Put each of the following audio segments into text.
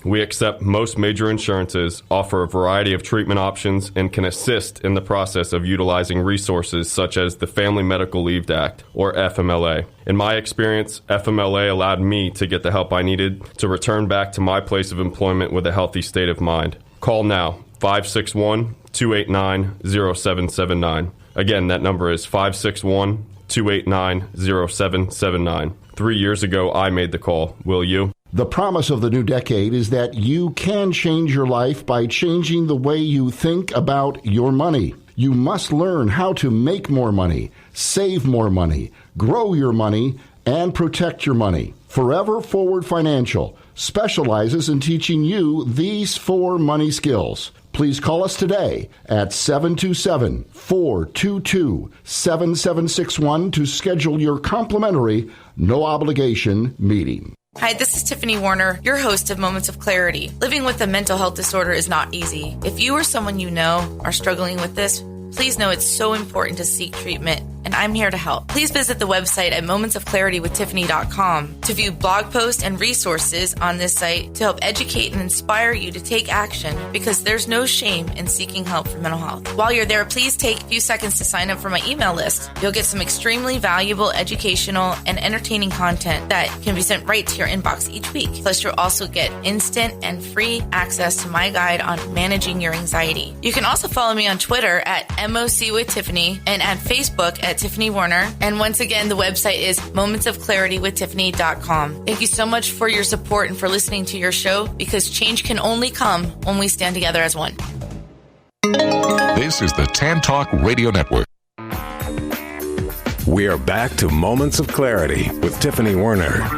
We accept most major insurances, offer a variety of treatment options, and can assist in the process of utilizing resources such as the Family Medical Leave Act, or FMLA. In my experience, FMLA allowed me to get the help I needed to return back to my place of employment with a healthy state of mind. Call now, 561-289-0779. Again, that number is 561-289-0779. 3 years ago, I made the call. Will you? The promise of the new decade is that you can change your life by changing the way you think about your money. You must learn how to make more money, save more money, grow your money, and protect your money. Forever Forward Financial specializes in teaching you these 4 money skills. Please call us today at 727-422-7761 to schedule your complimentary, no-obligation meeting. Hi, this is Tiffany Warner, your host of Moments of Clarity. Living with a mental health disorder is not easy. If you or someone you know are struggling with this, please know it's so important to seek treatment, and I'm here to help. Please visit the website at momentsofclaritywithtiffany.com to view blog posts and resources on this site to help educate and inspire you to take action, because there's no shame in seeking help for mental health. While you're there, please take a few seconds to sign up for my email list. You'll get some extremely valuable educational and entertaining content that can be sent right to your inbox each week. Plus, you'll also get instant and free access to my guide on managing your anxiety. You can also follow me on Twitter at MOC with Tiffany and at Facebook at Tiffany Warner. And once again, the website is momentsofclaritywithtiffany.com. Thank you so much for your support and for listening to your show, because change can only come when we stand together as one. This is the Tan Talk Radio Network. We are back to Moments of Clarity with Tiffany Warner.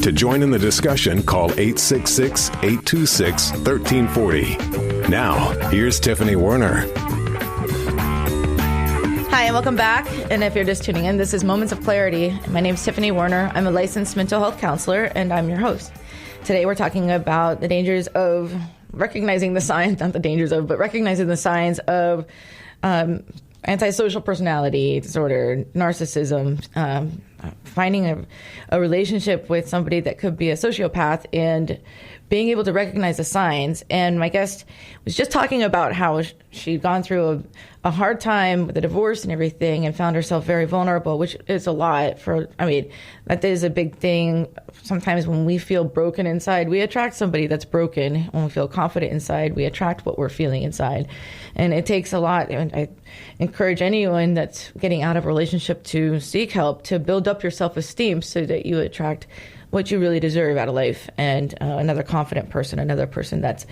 To join in the discussion, call 866-826-1340. Now, here's Tiffany Warner. Hi, and welcome back. And if you're just tuning in, this is Moments of Clarity. My name is Tiffany Warner. I'm a licensed mental health counselor, and I'm your host. Today, we're talking about the dangers of recognizing the signs, not the dangers of, but recognizing the signs of antisocial personality disorder, narcissism, finding a relationship with somebody that could be a sociopath, and being able to recognize the signs. And my guest was just talking about how she'd gone through a hard time with a divorce and everything, and found herself very vulnerable, which is a lot that is a big thing. Sometimes when we feel broken inside, we attract somebody that's broken. When we feel confident inside, we attract what we're feeling inside. And it takes a lot. And I encourage anyone that's getting out of a relationship to seek help, to build up your self-esteem so that you attract what you really deserve out of life, and another confident person, another person that's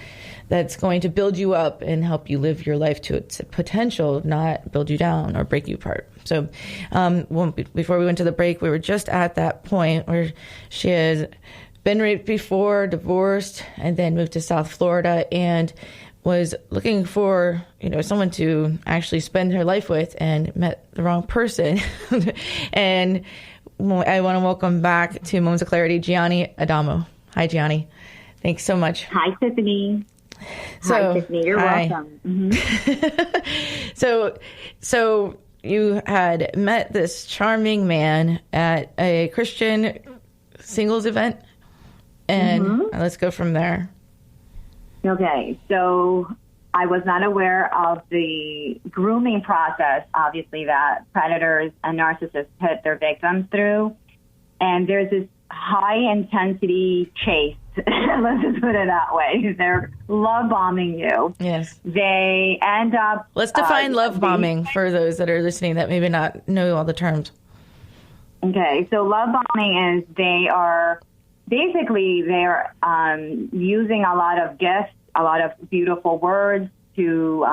going to build you up and help you live your life to its potential, not build you down or break you apart. So before we went to the break, we were just at that point where she has been raped before, divorced, and then moved to South Florida, and was looking for someone to actually spend her life with, and met the wrong person. And I want to welcome back to Moments of Clarity, Gianni Adamo. Hi, Gianni. Thanks so much. Hi, Tiffany. Hi, Tiffany. You're welcome. Mm-hmm. So you had met this charming man at a Christian singles event, and let's go from there. Okay, so I was not aware of the grooming process, obviously, that predators and narcissists put their victims through. And there's this high-intensity chase. Let's just put it that way. They're love bombing you. Yes. They end up... Let's define love bombing for those that are listening that maybe not know all the terms. Okay, so love bombing is they are using a lot of gifts, a lot of beautiful words to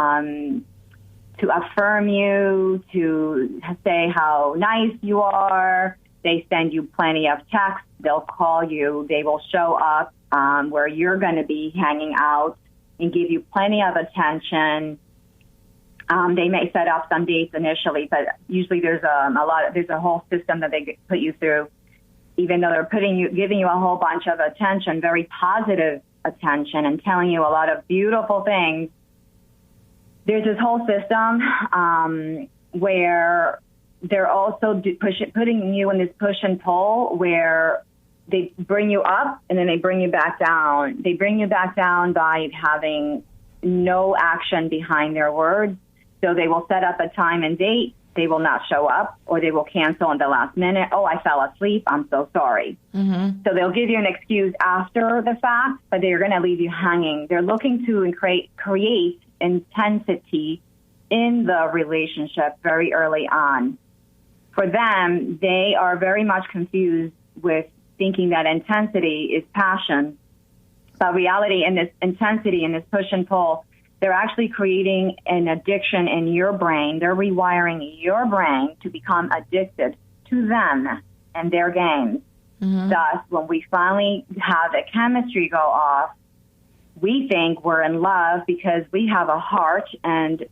affirm you, to say how nice you are. They send you plenty of texts. They'll call you. They will show up where you're going to be hanging out and give you plenty of attention. They may set up some dates initially, but usually there's a whole system that they put you through. Even though they're giving you a whole bunch of attention, very positive attention, and telling you a lot of beautiful things, there's this whole system where they're also putting you in this push and pull where they bring you up and then they bring you back down. They bring you back down by having no action behind their words. So they will set up a time and date. They will not show up, or they will cancel in the last minute. Oh, I fell asleep. I'm so sorry. Mm-hmm. So they'll give you an excuse after the fact, but they're going to leave you hanging. They're looking to create intensity in the relationship very early on. For them, they are very much confused with thinking that intensity is passion. But reality, in this intensity, in this push and pull, they're actually creating an addiction in your brain. They're rewiring your brain to become addicted to them and their games. Mm-hmm. Thus, when we finally have the chemistry go off, we think we're in love because we have a heart. And,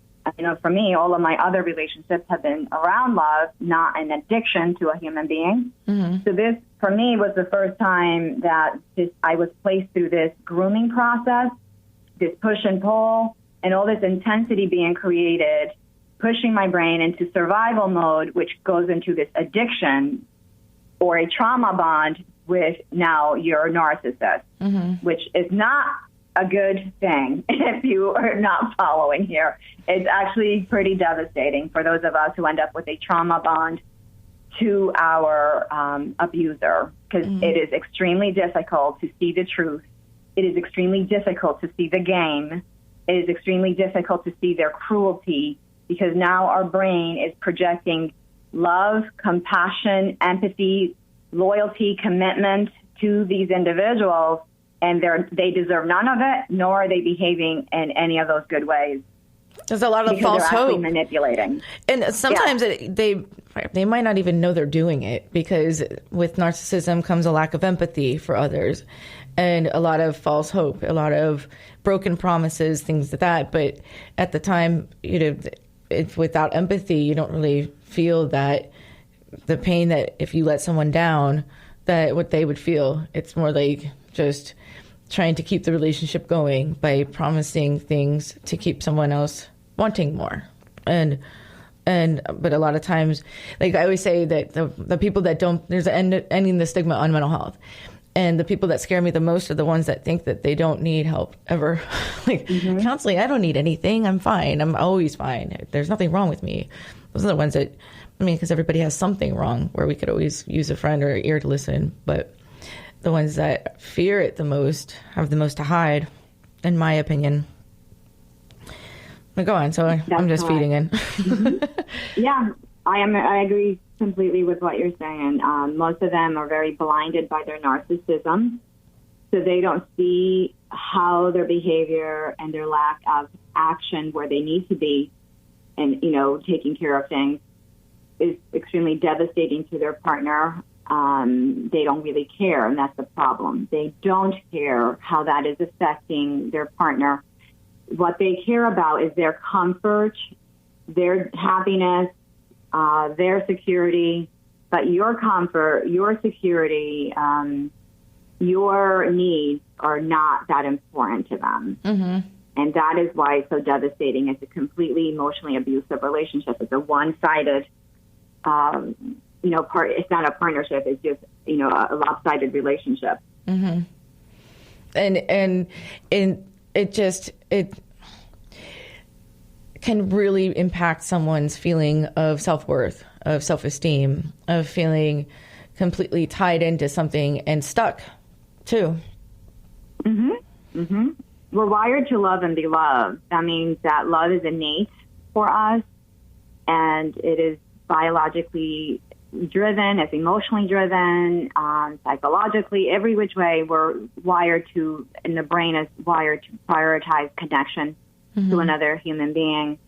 for me, all of my other relationships have been around love, not an addiction to a human being. Mm-hmm. So this, for me, was the first time that I was placed through this grooming process, this push and pull, and all this intensity being created, pushing my brain into survival mode, which goes into this addiction or a trauma bond with now your narcissist, mm-hmm. which is not a good thing if you are not following here. It's actually pretty devastating for those of us who end up with a trauma bond to our abuser, because mm-hmm. it is extremely difficult to see the truth. It is extremely difficult to see the game. It is extremely difficult to see their cruelty, because now our brain is projecting love, compassion, empathy, loyalty, commitment to these individuals, and they deserve none of it, nor are they behaving in any of those good ways. There's a lot of false hope. Manipulating. And sometimes they might not even know they're doing it, because with narcissism comes a lack of empathy for others and a lot of false hope, a lot of broken promises, things like that. But at the time, without empathy, you don't really feel that the pain that if you let someone down, that what they would feel. It's more like just trying to keep the relationship going by promising things to keep someone else wanting more. But a lot of times, like I always say, that the people that don't, there's ending the stigma on mental health. And the people that scare me the most are the ones that think that they don't need help ever. Mm-hmm. Counseling, I don't need anything. I'm fine. I'm always fine. There's nothing wrong with me. Those are the ones that, because everybody has something wrong where we could always use a friend or ear to listen. But the ones that fear it the most have the most to hide, in my opinion. But go on. So I'm just feeding in. Mm-hmm. Yeah, I agree completely with what you're saying. Most of them are very blinded by their narcissism, so they don't see how their behavior and their lack of action where they need to be and, taking care of things is extremely devastating to their partner. They don't really care, and that's the problem. They don't care how that is affecting their partner. What they care about is their comfort, their happiness, their security, but your comfort, your security, your needs are not that important to them. Mm-hmm. And that is why it's so devastating. It's a completely emotionally abusive relationship. It's a one-sided, it's not a partnership. It's just, a lopsided relationship. Mm-hmm. And it can really impact someone's feeling of self-worth, of self-esteem, of feeling completely tied into something and stuck, too. Mm-hmm. Mm-hmm. We're wired to love and be loved. That means that love is innate for us, and it is biologically driven, it's emotionally driven, psychologically, every which way we're wired to, and the brain is wired to prioritize connection mm-hmm. to another human being.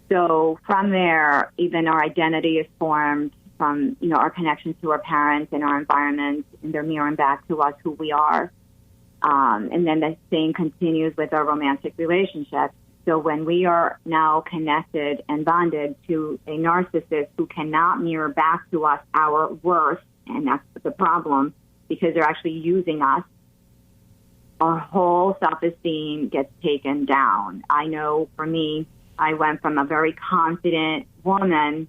So from there, even our identity is formed from, our connections to our parents and our environment, and they're mirroring back to us who we are. And then the same continues with our romantic relationships. So when we are now connected and bonded to a narcissist who cannot mirror back to us our worth, and that's the problem, because they're actually using us, our whole self-esteem gets taken down. I know for me, I went from a very confident woman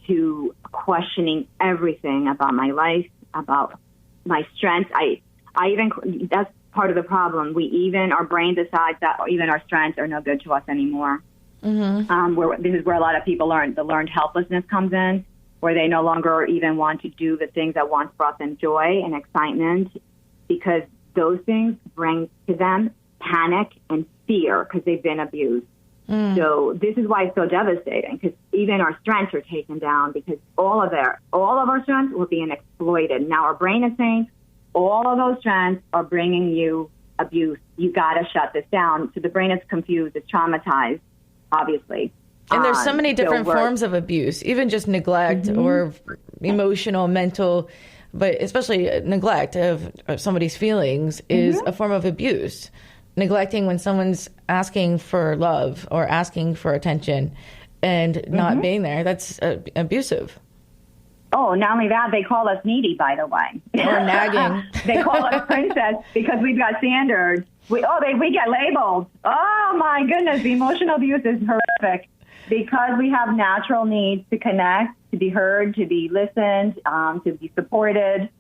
to questioning everything about my life, about my strengths. I even, that's part of the problem. Our brain decides that even our strengths are no good to us anymore. This is where a lot of people the learned helplessness comes in, where they no longer even want to do the things that once brought them joy and excitement, because those things bring to them panic and fear because they've been abused. So this is why it's so devastating, because even our strengths are taken down because all of our strengths were being exploited. Now our brain is saying all of those strengths are bringing you abuse. You got to shut this down. So the brain is confused, it's traumatized, obviously. And there's so many different forms of abuse, even just neglect or emotional, mental, but especially neglect of somebody's feelings is a form of abuse. Neglecting when someone's asking for love or asking for attention and not being there, that's abusive. Oh, not only that, they call us needy, by the way. Or nagging. They call us princess because we've got standards. We get labeled. Oh, my goodness, the emotional abuse is horrific because we have natural needs to connect, to be heard, to be listened, to be supported,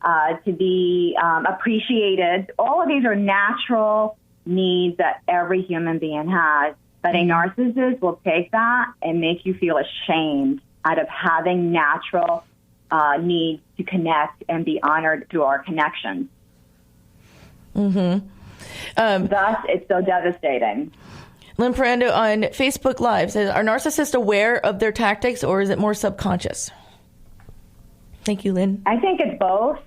to be appreciated. All of these are natural needs that every human being has. But a narcissist will take that and make you feel ashamed out of having natural needs to connect and be honored through our connections. Thus, it's so devastating. Lynn Parando on Facebook Live says, are narcissists aware of their tactics or is it more subconscious? Thank you, Lynn. I think it's both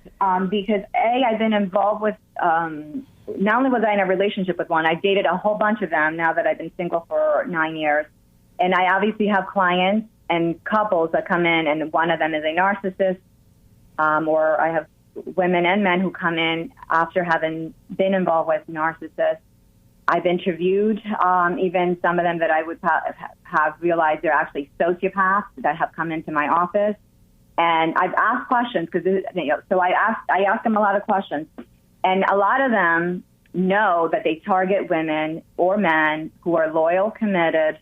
because, I've been involved with, not only was I in a relationship with one, I dated a whole bunch of them now that I've been single for 9 years. And I obviously have clients and couples that come in, and one of them is a narcissist, or I have women and men who come in after having been involved with narcissists. I've interviewed even some of them that I would have realized they're actually sociopaths that have come into my office. And I've asked questions so I ask them a lot of questions. And a lot of them know that they target women or men who are loyal, committed,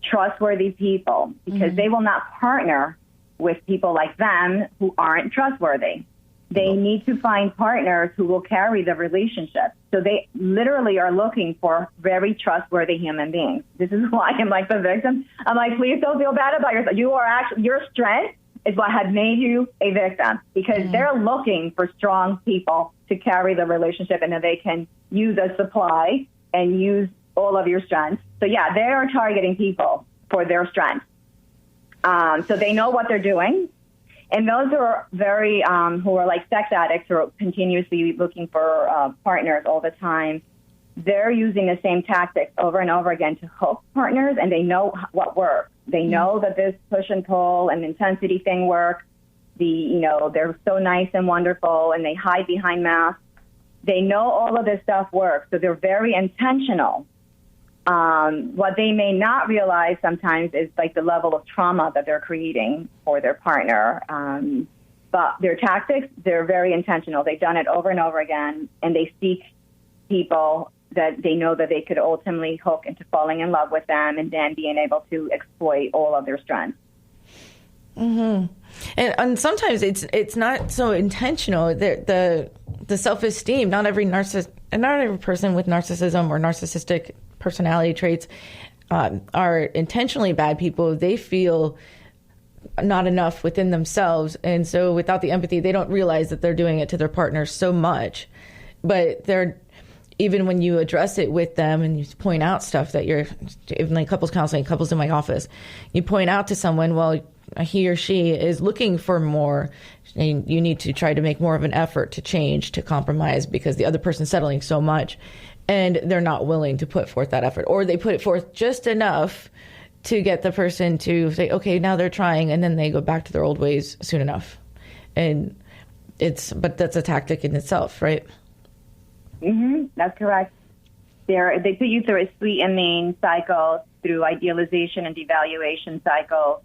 trustworthy people, because they will not partner with people like them who aren't trustworthy. They need to find partners who will carry the relationship. So they literally are looking for very trustworthy human beings. This is why I'm like the victim. I'm like, please don't feel bad about yourself. Your strength is what had made you a victim, because they're looking for strong people to carry the relationship, and that they can use as supply and use all of your strengths. So yeah, they are targeting people for their strengths. So they know what they're doing. And those who are very, who are like sex addicts, who are continuously looking for partners all the time, they're using the same tactics over and over again to hook partners, and they know what works. They know that this push and pull and intensity thing works. They're so nice and wonderful, and they hide behind masks. They know all of this stuff works, so they're very intentional. What they may not realize sometimes is like the level of trauma that they're creating for their partner. But their tactics, they're very intentional. They've done it over and over again, and they seek people that they know that they could ultimately hook into falling in love with them, and then being able to exploit all of their strengths. And sometimes it's not so intentional. The self-esteem. Not every person with narcissism or narcissistic personality traits are intentionally bad people. They feel not enough within themselves, and so without the empathy, they don't realize that they're doing it to their partner so much. But even when you address it with them and you point out stuff that you're, even like couples counseling, couples in my office, you point out to someone, well, he or she is looking for more, and you need to try to make more of an effort to change, to compromise, because the other person's settling so much, and they're not willing to put forth that effort, or they put it forth just enough to get the person to say, okay, now they're trying, and then they go back to their old ways soon enough. And but that's a tactic in itself, right? That's correct. They put you through a sweet and mean cycle, through idealization and devaluation cycle,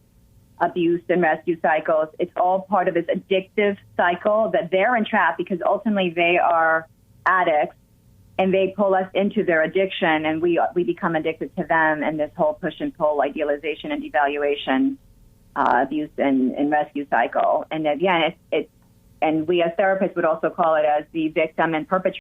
abuse and rescue cycles. It's all part of this addictive cycle that they're entrapped, because ultimately they are addicts, and they pull us into their addiction, and we become addicted to them, and this whole push and pull, idealization and devaluation, abuse and rescue cycle. And again, And we as therapists would also call it as the victim and perpetrator